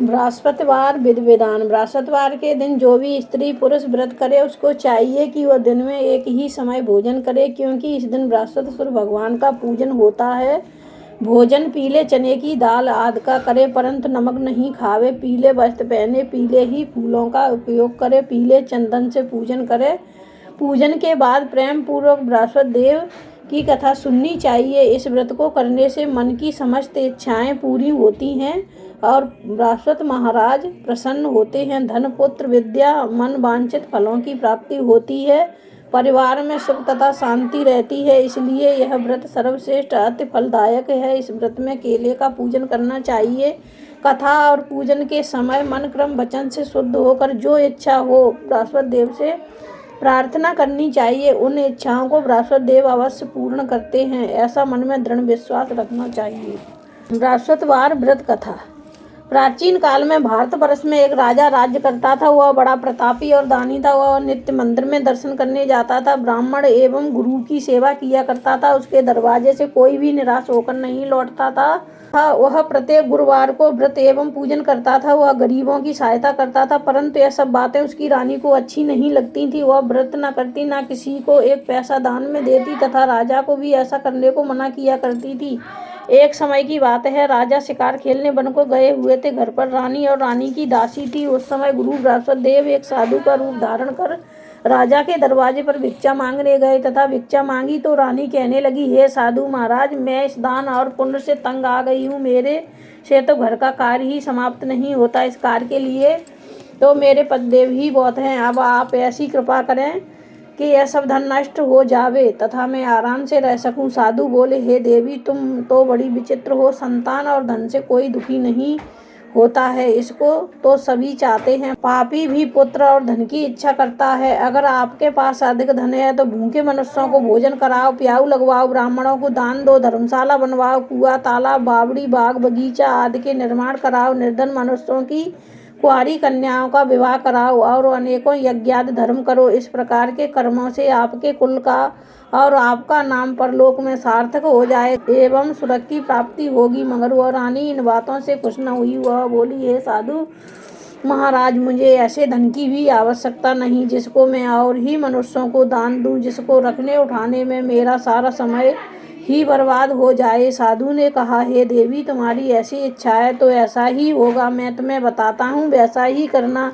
बृहस्पतिवार विधि विधान। बृहस्पतिवार के दिन जो भी स्त्री पुरुष व्रत करे उसको चाहिए कि वह दिन में एक ही समय भोजन करे, क्योंकि इस दिन बृहस्पति भगवान का पूजन होता है। भोजन पीले चने की दाल आदि का करे, परंतु नमक नहीं खावे। पीले वस्त्र पहने, पीले ही फूलों का उपयोग करे, पीले चंदन से पूजन करे। पूजन के बाद प्रेम पूर्वक बृहस्पति देव की कथा सुननी चाहिए। इस व्रत को करने से मन की समस्त इच्छाएं पूरी होती हैं और बृहस्पति महाराज प्रसन्न होते हैं। धन पुत्र विद्या मन वांछित फलों की प्राप्ति होती है। परिवार में सुख तथा शांति रहती है, इसलिए यह व्रत सर्वश्रेष्ठ अति फलदायक है। इस व्रत में केले का पूजन करना चाहिए। कथा और पूजन के समय मन क्रम वचन से शुद्ध होकर जो इच्छा हो बृहस्पति देव से प्रार्थना करनी चाहिए। उन इच्छाओं को बृहस्पति देव अवश्य पूर्ण करते हैं, ऐसा मन में दृढ़ विश्वास रखना चाहिए। बृहस्पतिवार व्रत कथा। प्राचीन काल में भारतवर्ष में एक राजा राज्य करता था। वह बड़ा प्रतापी और दानी था। वह नित्य मंदिर में दर्शन करने जाता था, ब्राह्मण एवं गुरु की सेवा किया करता था। उसके दरवाजे से कोई भी निराश होकर नहीं लौटता था। वह प्रत्येक गुरुवार को व्रत एवं पूजन करता था। वह गरीबों की सहायता करता था, परंतु यह सब बातें उसकी रानी को अच्छी नहीं लगती थी। वह व्रत न करती, न किसी को एक पैसा दान में देती तथा राजा को भी ऐसा करने को मना किया करती थी। एक समय की बात है, राजा शिकार खेलने वन को गए हुए थे। घर पर रानी और रानी की दासी थी। उस समय गुरु बृहस्पति देव एक साधु का रूप धारण कर राजा के दरवाजे पर भिक्षा मांगने गए तथा भिक्षा मांगी तो रानी कहने लगी, हे साधु महाराज, मैं इस दान और पुण्य से तंग आ गई हूँ। मेरे से तो घर का कार्य ही समाप्त नहीं होता। इस कार्य के लिए तो मेरे पतिदेव ही बहुत हैं। अब आप ऐसी कृपा करें कि यह सब धन नष्ट हो जावे तथा मैं आराम से रह सकूं। साधु बोले, हे देवी, तुम तो बड़ी विचित्र हो। संतान और धन से कोई दुखी नहीं होता है, इसको तो सभी चाहते हैं। पापी भी पुत्र और धन की इच्छा करता है। अगर आपके पास अधिक धन है तो भूखे मनुष्यों को भोजन कराओ, प्याऊ लगवाओ, ब्राह्मणों को दान दो, धर्मशाला बनवाओ, कुआं तालाब बावड़ी बाग बगीचा आदि के निर्माण कराओ, निर्धन मनुष्यों की कुंवारी कन्याओं का विवाह कराओ और अनेकों यज्ञादि धर्म करो। इस प्रकार के कर्मों से आपके कुल का और आपका नाम परलोक में सार्थक हो जाए एवं स्वर्ग की प्राप्ति होगी। मगर वह रानी इन बातों से खुश न हुई। वह बोली, हे साधु महाराज, मुझे ऐसे धन की भी आवश्यकता नहीं जिसको मैं और ही मनुष्यों को दान दूं, जिसको रखने उठाने में मेरा सारा समय ही बर्बाद हो जाए। साधु ने कहा, हे देवी, तुम्हारी ऐसी इच्छा है तो ऐसा ही होगा। मैं तुम्हें बताता हूँ, वैसा ही करना।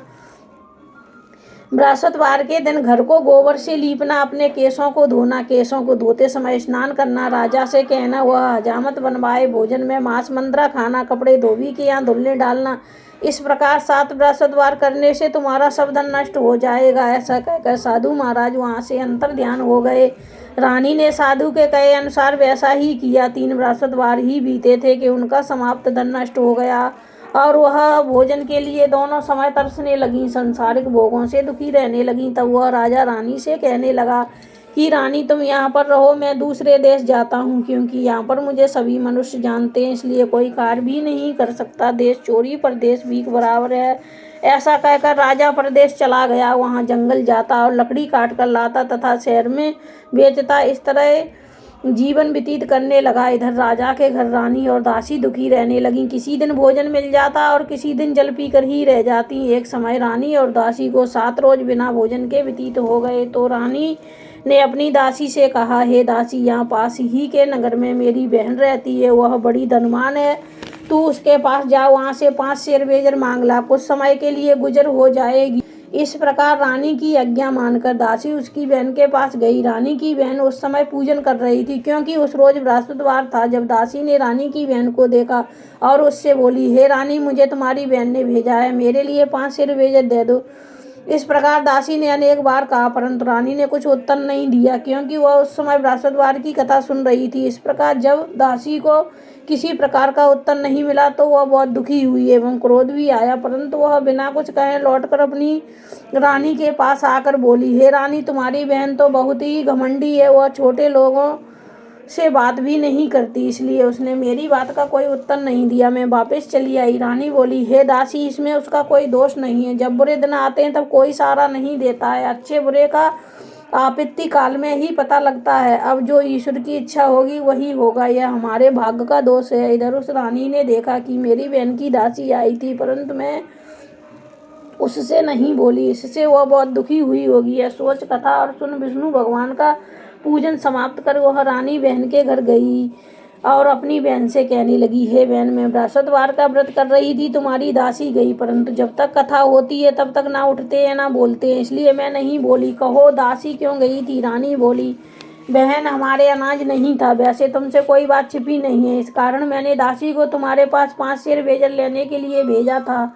बृहस्पतिवार के दिन घर को गोबर से लीपना, अपने केशों को धोना, केशों को धोते समय स्नान करना, राजा से कहना वह हजामत बनवाए, भोजन में मांस मंद्रा खाना, कपड़े धोबी के यहाँ धुलने डालना। इस प्रकार 7 बृहस्पतिवार करने से तुम्हारा सब धन नष्ट हो जाएगा। ऐसा कहकर साधु महाराज वहाँ से अंतर ध्यान हो गए। रानी ने साधु के कहे अनुसार वैसा ही किया। 3 बृहस्पतिवार ही बीते थे कि उनका समाप्त धन नष्ट हो गया और वह भोजन के लिए दोनों समय तरसने लगी, संसारिक भोगों से दुखी रहने लगी। तब वह राजा रानी से कहने लगा कि रानी, तुम यहाँ पर रहो, मैं दूसरे देश जाता हूँ, क्योंकि यहाँ पर मुझे सभी मनुष्य जानते हैं, इसलिए कोई कार्य भी नहीं कर सकता। देश चोरी परदेश भीख बराबर है। ऐसा कहकर राजा परदेश चला गया। वहाँ जंगल जाता और लकड़ी काट कर लाता तथा शहर में बेचता। इस तरह जीवन व्यतीत करने लगा। इधर राजा के घर रानी और दासी दुखी रहने लगी। किसी दिन भोजन मिल जाता और किसी दिन जल पीकर ही रह जाती। एक समय रानी और दासी को 7 रोज बिना भोजन के व्यतीत हो गए तो रानी ने अपनी दासी से कहा, हे दासी, यहाँ पास ही के नगर में मेरी बहन रहती है। वह बड़ी धनवान है। तू उसके पास जा, वहाँ से 5 शेर बेजर मांग ला, कुछ समय के लिए गुजर हो जाएगी। इस प्रकार रानी की आज्ञा मानकर दासी उसकी बहन के पास गई। रानी की बहन उस समय पूजन कर रही थी, क्योंकि उस रोज बृहस्पतिवार था। जब दासी ने रानी की बहन को देखा और उससे बोली, हे रानी, मुझे तुम्हारी बहन ने भेजा है, मेरे लिए 5 शेर बेजर दे दो। इस प्रकार दासी ने अनेक बार कहा, परंतु रानी ने कुछ उत्तर नहीं दिया, क्योंकि वह उस समय बृहस्पतिवार की कथा सुन रही थी। इस प्रकार जब दासी को किसी प्रकार का उत्तर नहीं मिला तो वह बहुत दुखी हुई एवं क्रोध भी आया, परंतु वह बिना कुछ कहे लौटकर अपनी रानी के पास आकर बोली, हे रानी, तुम्हारी बहन तो बहुत ही घमंडी है। वह छोटे लोगों से बात भी नहीं करती, इसलिए उसने मेरी बात का कोई उत्तर नहीं दिया। मैं वापस चली आई। रानी बोली, हे दासी, इसमें उसका कोई दोष नहीं है। जब बुरे दिन आते हैं तब कोई सहारा नहीं देता है। अच्छे बुरे का आपत्ति काल में ही पता लगता है। अब जो ईश्वर की इच्छा होगी वही होगा, यह हमारे भाग्य का दोष है। इधर उस रानी ने देखा कि मेरी बहन की दासी आई थी, परंतु मैं उससे नहीं बोली, इससे वह बहुत दुखी हुई होगी। यह सोच कथा और सुन विष्णु भगवान का पूजन समाप्त कर वह रानी बहन के घर गई और अपनी बहन से कहने लगी, हे बहन, मैं बृहस्पतिवार का व्रत कर रही थी, तुम्हारी दासी गई, परंतु जब तक कथा होती है तब तक ना उठते हैं ना बोलते हैं, इसलिए मैं नहीं बोली। कहो दासी क्यों गई थी? रानी बोली, बहन, हमारे अनाज नहीं था, वैसे तुमसे कोई बात छिपी नहीं है, इस कारण मैंने दासी को तुम्हारे पास 5 सेर बेजल लेने के लिए भेजा था।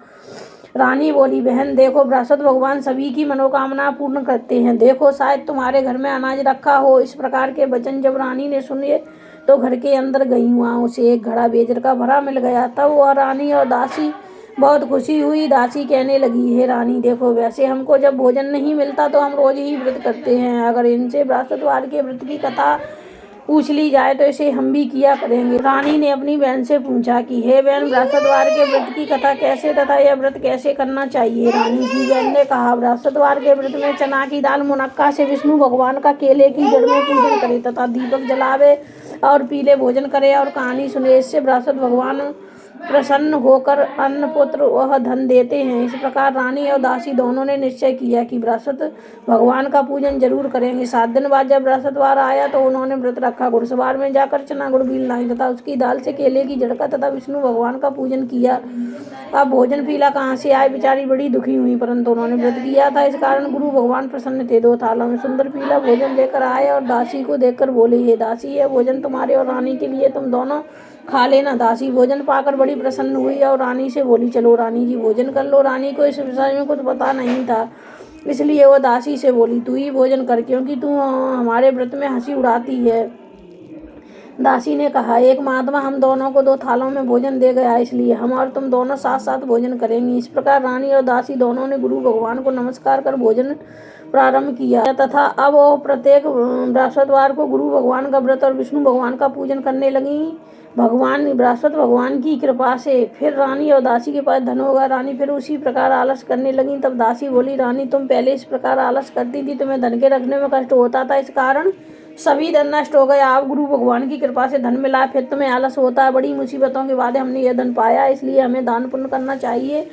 रानी बोली, बहन देखो, बृहस्पति भगवान सभी की मनोकामना पूर्ण करते हैं, देखो शायद तुम्हारे घर में अनाज रखा हो। इस प्रकार के वचन जब रानी ने सुने तो घर के अंदर गई, वहाँ उसे एक घड़ा बेजर का भरा मिल गया। तब वह रानी और दासी बहुत खुशी हुई। दासी कहने लगी, हे रानी देखो, वैसे हमको जब भोजन नहीं मिलता तो हम रोज ही व्रत करते हैं, अगर इनसे बृहस्पतिवार के व्रत की कथा पूछ ली जाए तो इसे हम भी किया करेंगे। रानी ने अपनी बहन से पूछा कि हे बहन, बृहस्पतिवार के व्रत की कथा कैसे तथा यह व्रत कैसे करना चाहिए? रानी की बहन ने कहा, बृहस्पतिवार के व्रत में चना की दाल मुनक्का से विष्णु भगवान का केले की जड़ में पूजन करे तथा दीपक जलावे और पीले भोजन करे और कहानी सुने, इससे बृहस्पति भगवान प्रसन्न होकर अन्न पुत्र वह धन देते हैं। इस प्रकार रानी और दासी दोनों ने निश्चय किया कि बृहस्पति भगवान का पूजन जरूर करेंगे। 7 दिन बाद जब बृहस्पतिवार आया तो उन्होंने व्रत रखा, घुड़सवार में जाकर चना गुड़ बीन लाई तथा उसकी दाल से केले की जड़ का तथा विष्णु भगवान का पूजन किया। अब भोजन पीला कहाँ से आए? बेचारी बड़ी दुखी हुई, परंतु उन्होंने व्रत किया था, इस कारण गुरु भगवान प्रसन्न थे। 2 थालों में सुंदर पीला भोजन लेकर आए और दासी को देखकर बोले, हे दासी, यह भोजन तुम्हारे और रानी के लिए, तुम दोनों खा लेना। दासी भोजन पाकर बड़ी प्रसन्न हुई और रानी से बोली, चलो रानी जी भोजन कर लो। रानी को इस विषय में कुछ पता नहीं था, इसलिए वो दासी से बोली, तू ही भोजन कर, क्योंकि तू हमारे व्रत में हंसी उड़ाती है। दासी ने कहा, एक महात्मा हम दोनों को 2 थालों में भोजन दे गया, इसलिए हम और तुम दोनों साथ साथ भोजन करेंगे। इस प्रकार रानी और दासी दोनों ने गुरु भगवान को नमस्कार कर भोजन प्रारंभ किया तथा अब वो प्रत्येक बृहस्पतिवार को गुरु भगवान का व्रत और विष्णु भगवान का पूजन करने लगी। बृहस्पति भगवान की कृपा से फिर रानी और दासी के पास धन होगा। रानी फिर उसी प्रकार आलस करने लगी। तब दासी बोली, रानी, तुम पहले इस प्रकार आलस करती थी, तुम्हें धन के रखने में कष्ट होता था, इस कारण सभी धन नष्ट हो गया। अब गुरु भगवान की कृपा से धन मिला, फिर तुम्हें आलस होता है। बड़ी मुसीबतों के बाद हमने यह धन पाया, इसलिए हमें दान पुण्य करना चाहिए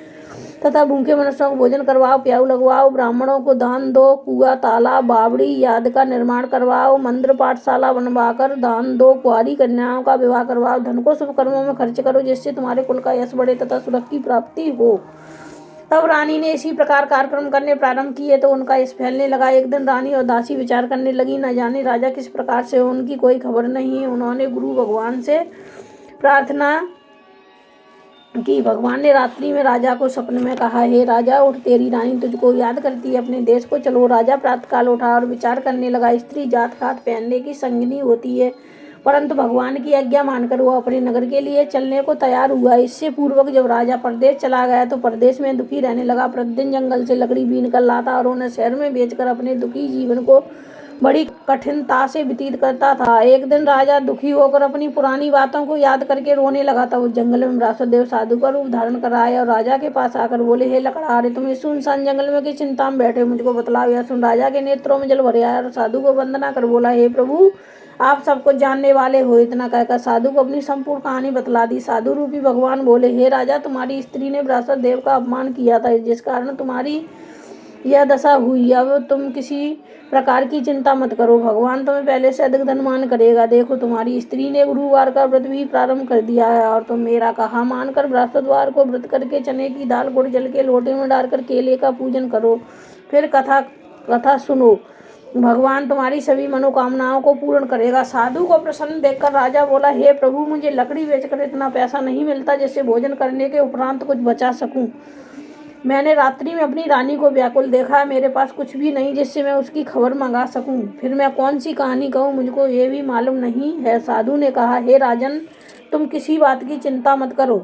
तथा भूखे मनुष्यों को भोजन करवाओ, प्याऊ लगवाओ, ब्राह्मणों को दान दो, कुआं, तालाब, बावड़ी आदि का निर्माण करवाओ, मंदिर पाठशाला बनवाकर दान दो, कुंवारी कन्याओं का विवाह करवाओ, धन को शुभ कर्मों में खर्च करो, जिससे तुम्हारे कुल का यश बढ़े तथा सुख की प्राप्ति हो। तब रानी ने इसी प्रकार कार्यक्रम करने प्रारंभ किए तो उनका यश फैलने लगा। एक दिन रानी और दासी विचार करने लगी, न जाने राजा किस प्रकार से हो, उनकी कोई खबर नहीं है। उन्होंने गुरु भगवान से प्रार्थना कि भगवान ने रात्रि में राजा को सपने में कहा, हे राजा, उठ, तेरी रानी तुझको याद करती है, अपने देश को चलो। राजा प्रातःकाल उठा और विचार करने लगा। स्त्री जात खात पहनने की संगिनी होती है, परंतु भगवान की आज्ञा मानकर वो अपने नगर के लिए चलने को तैयार हुआ। इससे पूर्वक जब राजा परदेश चला गया तो परदेश में दुखी रहने लगा। प्रतिदिन जंगल से लकड़ी बीन कर लाता और उन्हें शहर में बेचकर अपने दुखी जीवन को बड़ी कठिनता से व्यतीत करता था। एक दिन राजा दुखी होकर अपनी पुरानी बातों को याद करके रोने लगा था। उस जंगल में बृहस्पतिदेव साधु का रूप धारण कर आए और राजा के पास आकर बोले, हे लकड़हारे, तुम इस सुनसान जंगल में किस चिंता में बैठे, मुझको बतलाओ। यह सुन राजा के नेत्रों में जल भर आया और साधु को वंदना कर बोला, हे प्रभु, आप सब कुछ जानने वाले हो। इतना कहकर साधु को अपनी संपूर्ण कहानी बतला दी। साधु रूपी भगवान बोले, हे राजा, तुम्हारी स्त्री ने बृहस्पति देव का अपमान किया था, जिस कारण तुम्हारी यह दशा हुई। अब तुम किसी प्रकार की चिंता मत करो, भगवान तुम्हें पहले से अधिक धनवान करेगा। देखो, तुम्हारी स्त्री ने गुरुवार का व्रत भी प्रारंभ कर दिया है और तुम मेरा कहा मानकर बृहस्पतिवार को व्रत करके चने की दाल गुड़ जल के लोटे में डालकर केले का पूजन करो। फिर कथा सुनो, भगवान तुम्हारी सभी मनोकामनाओं को पूर्ण करेगा। साधु को प्रसन्न देखकर राजा बोला, हे प्रभु, मुझे लकड़ी बेचकर इतना पैसा नहीं मिलता जिससे भोजन करने के उपरांत कुछ बचा सकूं। मैंने रात्रि में अपनी रानी को व्याकुल देखा, मेरे पास कुछ भी नहीं जिससे मैं उसकी खबर मंगा सकूं। फिर मैं कौन सी कहानी कहूं, मुझको ये भी मालूम नहीं है। साधु ने कहा, हे राजन, तुम किसी बात की चिंता मत करो,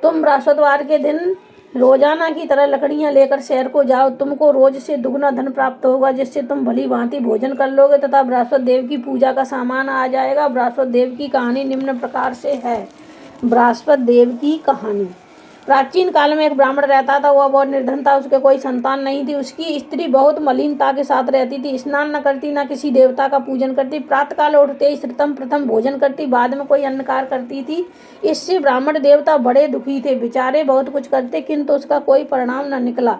तुम बृहस्पतिवार के दिन रोजाना की तरह लकड़ियां लेकर शहर को जाओ। तुमको रोज से दुगना धन प्राप्त होगा, जिससे तुम भली भांति भोजन कर लोगे तथा बृहस्पति देव की पूजा का सामान आ जाएगा। बृहस्पति देव की कहानी निम्न प्रकार से है। बृहस्पति देव की कहानी। प्राचीन काल में एक ब्राह्मण रहता था। वह बहुत निर्धन था, उसके कोई संतान नहीं थी। उसकी स्त्री बहुत मलिनता के साथ रहती थी, स्नान न करती, न किसी देवता का पूजन करती, प्रातःकाल उठते ही श्रुतम प्रथम भोजन करती, बाद में कोई अन्य कार्य करती थी। इससे ब्राह्मण देवता बड़े दुखी थे। बेचारे बहुत कुछ करते किंतु उसका कोई परिणाम न निकला।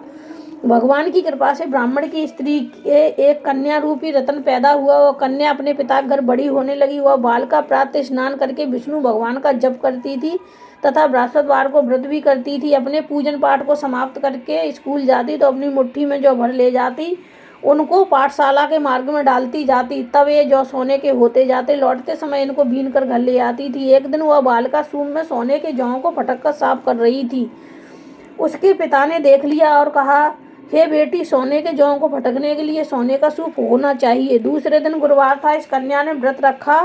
भगवान की कृपा से ब्राह्मण की स्त्री के एक कन्या रूपी रत्न पैदा हुआ। वह कन्या अपने पिता के घर बड़ी होने लगी। वह बालिका प्रातः स्नान करके विष्णु भगवान का जप करती थी तथा बृहस्पतिवार को व्रत भी करती थी। अपने पूजन पाठ को समाप्त करके स्कूल जाती तो अपनी मुट्ठी में जो भर ले जाती उनको पाठशाला के मार्ग में डालती जाती। तब ये जो सोने के होते जाते, लौटते समय इनको बीन कर घर ले आती थी। एक दिन वह बालिका सूप में सोने के जौं को फटक कर साफ कर रही थी। उसके पिता ने देख लिया और कहा, हे बेटी, सोने के जौं को फटकने के लिए सोने का सूप होना चाहिए। दूसरे दिन गुरुवार था। इस कन्या ने व्रत रखा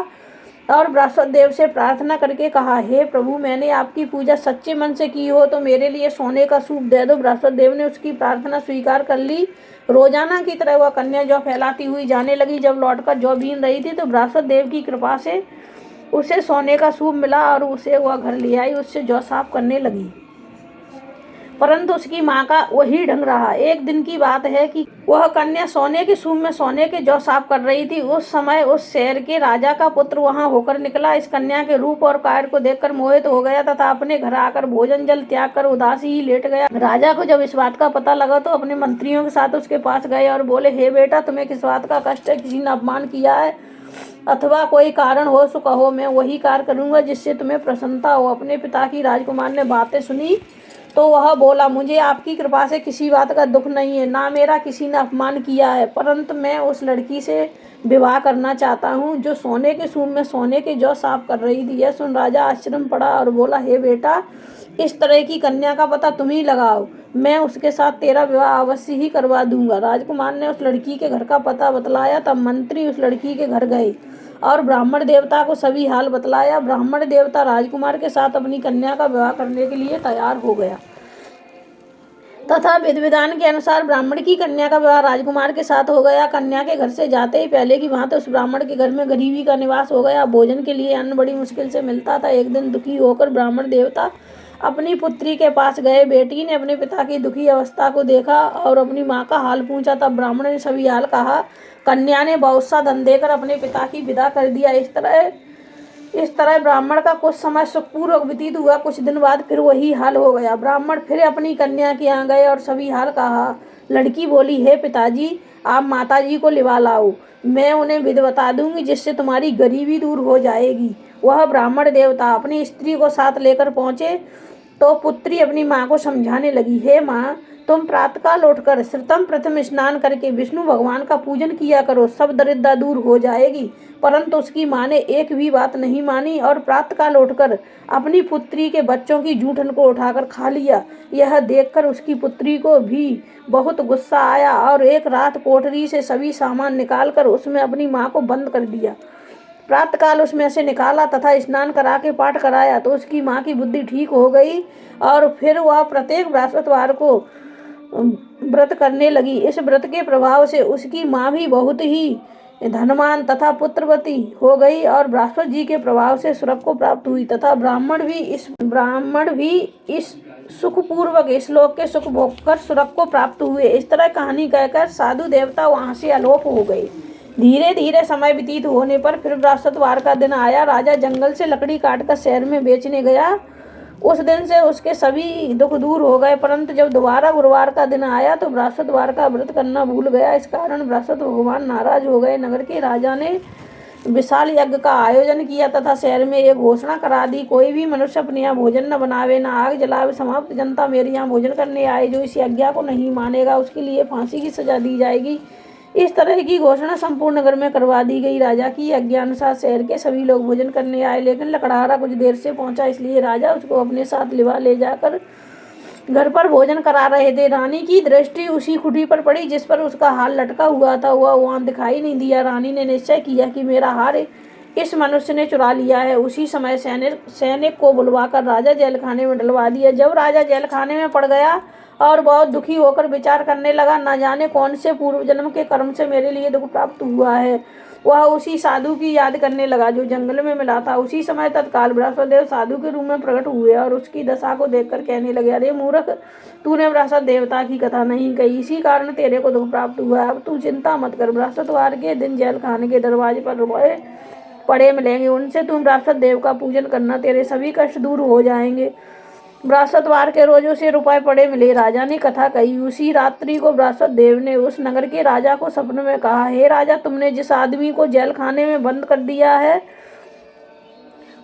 और बृहस्पति देव से प्रार्थना करके कहा, हे प्रभु, मैंने आपकी पूजा सच्चे मन से की हो तो मेरे लिए सोने का सूप दे दो। बृहस्पति देव ने उसकी प्रार्थना स्वीकार कर ली। रोजाना की तरह वह कन्या जौ फैलाती हुई जाने लगी। जब लौटकर जौ बीन रही थी तो बृहस्पति देव की कृपा से उसे सोने का सूप मिला और उसे वह घर ले आई। उससे जौ साफ करने लगी, परंतु उसकी माँ का वही ढंग रहा। एक दिन की बात है कि वह कन्या सोने के सूप में सोने के जौ साफ कर रही थी। उस समय उस शहर के राजा का पुत्र वहां होकर निकला। इस कन्या के रूप और कार्य को देखकर मोहित हो गया तथा अपने घर आकर भोजन जल त्याग कर उदासी ही लेट गया। राजा को जब इस बात का पता लगा तो अपने मंत्रियों के साथ उसके पास गए और बोले, हे बेटा, तुम्हें किस बात का कष्ट है? किसी ने अपमान किया है अथवा कोई कारण हो सो कहो, मैं वही कार्य करूंगा जिससे तुम्हें प्रसन्नता हो। अपने पिता की राजकुमार ने बातें सुनी तो वह बोला, मुझे आपकी कृपा से किसी बात का दुख नहीं है, ना मेरा किसी ने अपमान किया है, परंतु मैं उस लड़की से विवाह करना चाहता हूँ जो सोने के सूप में सोने के जौ साफ कर रही थी। यह सुन राजा आश्चर्य में पड़ा और बोला, हे बेटा, इस तरह की कन्या का पता तुम ही लगाओ, मैं उसके साथ तेरा विवाह अवश्य ही करवा दूंगा। राजकुमार ने उस लड़की के घर का पता बतलाया। तब मंत्री उस लड़की के घर गए और ब्राह्मण देवता को सभी हाल बतलाया। ब्राह्मण देवता राजकुमार के साथ अपनी कन्या का विवाह करने के लिए तैयार हो गया तथा विधि विधान के अनुसार ब्राह्मण की कन्या का विवाह राजकुमार के साथ हो गया। कन्या के घर से जाते ही पहले की भांति उस ब्राह्मण के घर में गरीबी का निवास हो गया। भोजन के लिए अन्न बड़ी मुश्किल से मिलता था। एक दिन दुखी होकर ब्राह्मण देवता अपनी पुत्री के पास गए। बेटी ने अपने पिता की दुखी अवस्था को देखा और अपनी माँ का हाल पूछा। तब ब्राह्मण ने सभी हाल कहा। कन्या ने बहुत सा धन देकर अपने पिता की विदा कर दिया। इस तरह ब्राह्मण का कुछ समय सुखपूर्वक व्यतीत हुआ। कुछ दिन बाद फिर वही हाल हो गया। ब्राह्मण फिर अपनी कन्या के यहाँ गए और सभी हाल कहा। लड़की बोली, हे पिताजी, आप माताजी को लिवा लाओ, मैं उन्हें विधि बता दूंगी जिससे तुम्हारी गरीबी दूर हो जाएगी। वह ब्राह्मण देवता अपनी स्त्री को साथ लेकर पहुंचे तो पुत्री अपनी माँ को समझाने लगी, हे माँ, तुम प्रातःकाल उठकर श्रुतम प्रथम स्नान करके विष्णु भगवान का पूजन किया करो, सब दरिद्रता दूर हो जाएगी। परंतु उसकी माँ ने एक भी बात नहीं मानी और प्रातःकाल उठकर अपनी पुत्री के बच्चों की जूठन को उठाकर खा लिया। यह देखकर उसकी पुत्री को भी बहुत गुस्सा आया और एक रात कोठरी से सभी सामान निकालकर उसमें अपनी माँ को बंद कर दिया। प्रातःकाल उसमें से निकाला तथा स्नान करा के पाठ कराया तो उसकी माँ की बुद्धि ठीक हो गई और फिर वह प्रत्येक बृहस्पतिवार को व्रत करने लगी। इस व्रत के प्रभाव से उसकी माँ भी बहुत ही धनवान तथा पुत्रवती हो गई और बृहस्पति जी के प्रभाव से स्वर्ग को प्राप्त हुई तथा ब्राह्मण भी इस सुखपूर्वक इस लोक के सुख भोगकर स्वर्ग को प्राप्त हुए। इस तरह कहानी कहकर साधु देवता वहां से अलोप हो गए। धीरे धीरे समय व्यतीत होने पर फिर बृहस्पतिवार का दिन आया। राजा जंगल से लकड़ी काटकर शहर में बेचने गया। उस दिन से उसके सभी दुख दूर हो गए, परंतु जब दोबारा गुरुवार का दिन आया तो बृहस्पतिवार का व्रत करना भूल गया। इस कारण बृहस्पति भगवान नाराज हो गए। नगर के राजा ने विशाल यज्ञ का आयोजन किया तथा शहर में एक घोषणा करा दी, कोई भी मनुष्य अपने यहाँ भोजन न बनावे, न आग जलावे। समाप्त जनता मेरे यहाँ भोजन करने आए, जो इस यज्ञ को नहीं मानेगा उसके लिए फांसी की सजा दी जाएगी। इस तरह की घोषणा संपूर्ण नगर में करवा दी गई। राजा की आज्ञानुसार शहर के सभी लोग भोजन करने आए, लेकिन लकड़हारा कुछ देर से पहुंचा, इसलिए राजा उसको अपने साथ लिवा ले जाकर घर पर भोजन करा रहे थे। रानी की दृष्टि उसी खुटी पर पड़ी जिस पर उसका हार लटका हुआ था। वह वहां दिखाई नहीं दिया। रानी ने निश्चय किया कि मेरा हार इस मनुष्य ने चुरा लिया है। उसी समय सैनिक को बुलवाकर राजा जेल खाने में डलवा दिया। जब राजा जेल खाने में पड़ गया और बहुत दुखी होकर विचार करने लगा, न जाने कौन से पूर्व जन्म के कर्म से मेरे लिए दुख प्राप्त हुआ है। वह उसी साधु की याद करने लगा जो जंगल में मिला था। उसी समय तत्काल बृहस्पतिदेव साधु के रूप में प्रकट हुए और उसकी दशा को देखकर कहने लगे, अरे मूर्ख, तूने बृहस्पति देवता की कथा नहीं कही, इसी कारण तेरे को दुख प्राप्त हुआ। अब तू चिंता मत कर, बृहस्पतिवार के दिन जेल खाने के दरवाजे पर रुपये पड़े मिलेंगे, उनसे तुम बृहस्पति देव का पूजन करना, तेरे सभी कष्ट दूर हो जाएंगे। बृहस्पतिवार के रोज उसे रुपए पड़े मिले। राजा ने कथा कही। उसी रात्रि को बृहस्पति देव ने उस नगर के राजा को सपने में कहा, हे राजा, तुमने जिस आदमी को जेल खाने में बंद कर दिया है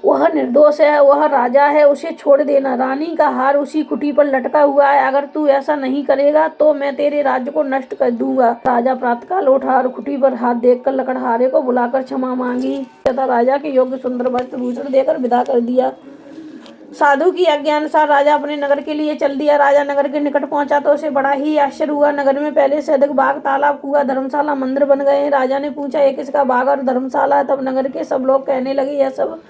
वह निर्दोष है, वह राजा है, उसे छोड़ देना। रानी का हार उसी कुटी पर लटका हुआ है, अगर तू ऐसा नहीं करेगा तो मैं तेरे राज्य को नष्ट कर दूंगा। राजा प्रातःकाल उठा और कुटी पर हाथ देखकर लकड़हारे को बुलाकर क्षमा मांगी तथा राजा के योग्य सुंदर वस्त्र भूषण देकर विदा कर दिया। साधु की आज्ञा अनुसार राजा अपने नगर के लिए चल दिया। राजा नगर के निकट पहुंचा तो उसे बड़ा ही आश्चर्य हुआ। नगर में पहले से अधिक बाग, तालाब, कुआं, धर्मशाला, मंदिर बन गए। राजा ने पूछा, ये किसका बाग और धर्मशाला है? तब नगर के सब लोग कहने लगे, यह सब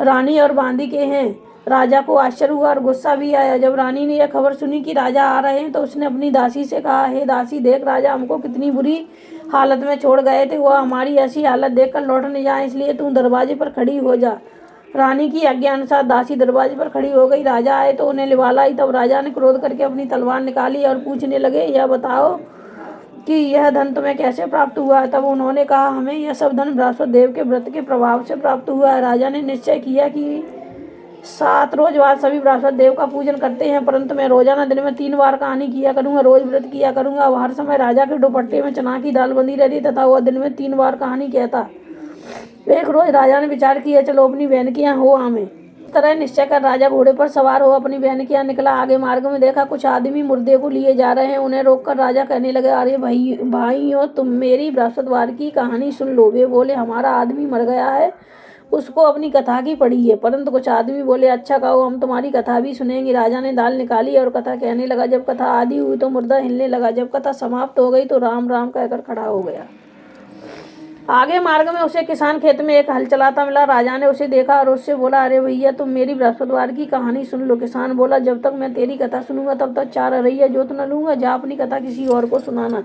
रानी और बांदी के हैं। राजा को आश्चर्य हुआ और गुस्सा भी आया। जब रानी ने यह खबर सुनी कि राजा आ रहे हैं तो उसने अपनी दासी से कहा, हे दासी, देख राजा हमको कितनी बुरी हालत में छोड़ गए थे, वह हमारी ऐसी हालत देखकर लौट नहीं जाए, इसलिए तू दरवाजे पर खड़ी हो जा। रानी की आज्ञा अनुसार दासी दरवाजे पर खड़ी हो गई। राजा आए तो उन्हें लिवा लाई। तब राजा ने क्रोध करके अपनी तलवार निकाली और पूछने लगे, यह बताओ कि यह धन तुम्हें कैसे प्राप्त हुआ है? तब उन्होंने कहा, हमें यह सब धन बृहस्पति देव के व्रत के प्रभाव से प्राप्त हुआ है। राजा ने निश्चय किया कि 7 रोज बाद सभी बृहस्पति देव का पूजन करते हैं, परंतु मैं रोजाना दिन में 3 बार कहानी किया करूंगा, रोज व्रत किया करूंगा। हर समय राजा के दुपट्टे में चना की दाल बंधी रहती तथा वह दिन में 3 बार कहानी कहता। एक रोज राजा ने विचार किया, चलो अपनी बहन के यहाँ हो आवे। इस तरह निश्चय कर राजा घोड़े पर सवार हो अपनी बहन के यहाँ निकला। आगे मार्ग में देखा कुछ आदमी मुर्दे को लिए जा रहे हैं। उन्हें रोककर राजा कहने लगे, अरे भाइयों, तुम मेरी बृहस्पतिवार की कहानी सुन लो। वे बोले, हमारा आदमी मर गया है, उसको अपनी कथा की पड़ी है। परंतु कुछ आदमी बोले, अच्छा कहो, हम तुम्हारी कथा भी सुनेंगे। राजा ने दाल निकाली और कथा कहने लगा। जब कथा आधी हुई तो मुर्दा हिलने लगा। जब कथा समाप्त हो गई तो राम राम कहकर खड़ा हो गया। आगे मार्ग में उसे किसान खेत में एक हल चलाता मिला। राजा ने उसे देखा और उससे बोला, अरे भैया, तुम मेरी बृहस्पतिवार की कहानी सुन लो। किसान बोला, जब तक मैं तेरी कथा सुनूंगा तब तक 4 अरैया जोत न लूंगा, जा अपनी कथा किसी और को सुनाना।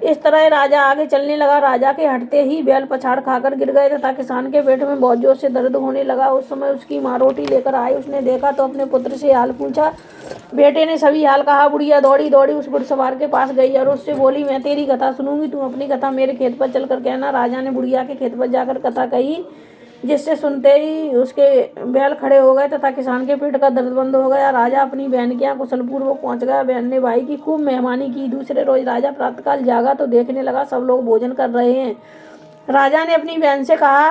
इस तरह राजा आगे चलने लगा। राजा के हटते ही बैल पछाड़ खाकर गिर गए तथा किसान के पेट में बहुत जोर से दर्द होने लगा। उस समय उसकी माँ रोटी लेकर आई। उसने देखा तो अपने पुत्र से हाल पूछा। बेटे ने सभी हाल कहा। बुढ़िया दौड़ी दौड़ी उस घुड़सवार के पास गई और उससे बोली, मैं तेरी कथा सुनूंगी, तुम अपनी कथा मेरे खेत पर चलकर कहना। राजा ने बुढ़िया के खेत पर जाकर कथा कही, जिससे सुनते ही उसके बैल खड़े हो गए तथा किसान के पेट का दर्द बंद हो गया। राजा अपनी बहन के यहाँ कुशलपूर्वक पहुंच गया। बहन ने भाई की खूब मेहमानी की। दूसरे रोज राजा प्रातःकाल जागा तो देखने लगा सब लोग भोजन कर रहे हैं। राजा ने अपनी बहन से कहा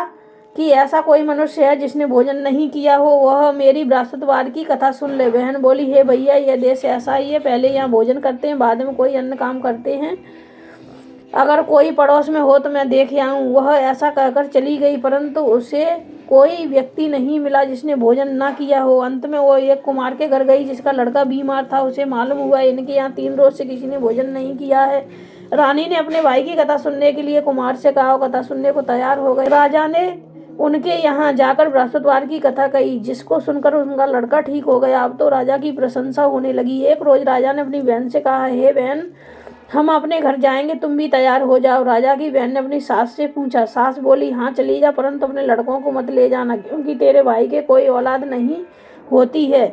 कि ऐसा कोई मनुष्य है जिसने भोजन नहीं किया हो, वह मेरी बृहस्पतिवार की कथा सुन ले। बहन बोली, हे भैया, यह देश ऐसा ही है, पहले यहाँ भोजन करते हैं, बाद में कोई अन्य काम करते हैं। अगर कोई पड़ोस में हो तो मैं देख आऊं। वह ऐसा कहकर चली गई, परंतु उसे कोई व्यक्ति नहीं मिला जिसने भोजन ना किया हो। अंत में वो एक कुमार के घर गई जिसका लड़का बीमार था। उसे मालूम हुआ इनके यहाँ 3 रोज से किसी ने भोजन नहीं किया है। रानी ने अपने भाई की कथा सुनने के लिए कुमार से कहा। कथा सुनने को तैयार हो गए। राजा ने उनके यहाँ जाकर बृहस्पतिवार की कथा कही, जिसको सुनकर उनका लड़का ठीक हो गया। अब तो राजा की प्रशंसा होने लगी। एक रोज राजा ने अपनी बहन से कहा, हे बहन, हम अपने घर जाएंगे, तुम भी तैयार हो जाओ। राजा की बहन ने अपनी सास से पूछा। सास बोली, हाँ चली जा, परंतु अपने लड़कों को मत ले जाना, क्योंकि तेरे भाई के कोई औलाद नहीं होती है।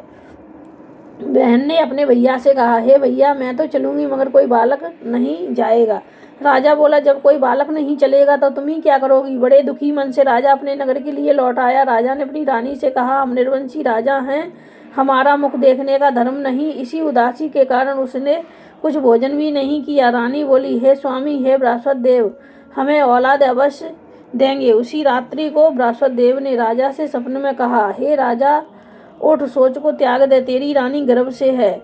बहन ने अपने भैया से कहा, हे भैया, मैं तो चलूंगी मगर कोई बालक नहीं जाएगा। राजा बोला, जब कोई बालक नहीं चलेगा तो तुम ही क्या करोगी? बड़े दुखी मन से राजा अपने नगर के लिए लौट आया। राजा ने अपनी रानी से कहा, हम निर्वंशी राजा हैं, हमारा मुख देखने का धर्म नहीं। इसी उदासी के कारण उसने कुछ भोजन भी नहीं किया। रानी बोली, हे स्वामी, हे बृहस्पति देव, हमें औलाद अवश्य देंगे। उसी रात्रि को बृहस्पति देव ने राजा से सपने में कहा, हे राजा, उठ, सोच को त्याग दे, तेरी रानी गर्भ से है,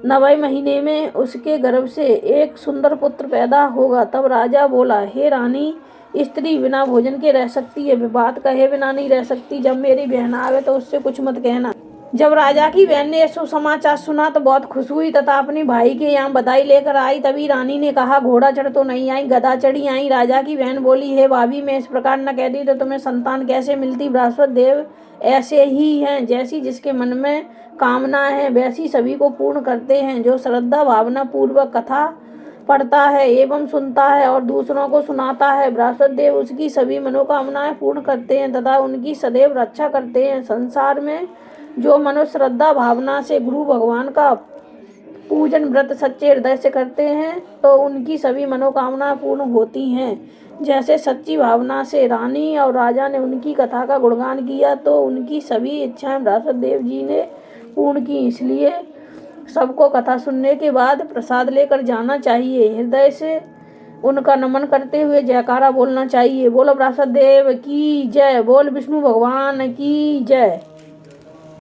9वें महीने में उसके गर्भ से एक सुंदर पुत्र पैदा होगा। तब राजा बोला, हे रानी, स्त्री बिना भोजन के रह सकती है, बात कहे बिना नहीं रह सकती। जब मेरी बहन आवे तो उससे कुछ मत कहना। जब राजा की बहन ने यह समाचार सुना तो बहुत खुश हुई तथा अपने भाई के यहाँ बधाई लेकर आई। तभी रानी ने कहा, घोड़ा चढ़ तो नहीं आई, गधा चढ़ी आई। राजा की बहन बोली, हे भाभी, मैं इस प्रकार न कहती तो तुम्हें संतान कैसे मिलती? बृहस्पति देव ऐसे ही हैं, जैसी जिसके मन में कामना है वैसी सभी को पूर्ण करते हैं। जो श्रद्धा भावना पूर्वक कथा पढ़ता है एवं सुनता है और दूसरों को सुनाता है, बृहस्पति देव उसकी सभी मनोकामनाएं पूर्ण करते हैं तथा उनकी सदैव रक्षा करते हैं। संसार में जो मनुष्य श्रद्धा भावना से गुरु भगवान का पूजन व्रत सच्चे हृदय से करते हैं तो उनकी सभी मनोकामनाएं पूर्ण होती हैं। जैसे सच्ची भावना से रानी और राजा ने उनकी कथा का गुणगान किया तो उनकी सभी इच्छाएं बृहस्पति देव जी ने पूर्ण की। इसलिए सबको कथा सुनने के बाद प्रसाद लेकर जाना चाहिए। हृदय से उनका नमन करते हुए जयकारा बोलना चाहिए। बोलो बृहस्पति देव की जय, बोल विष्णु भगवान की जय।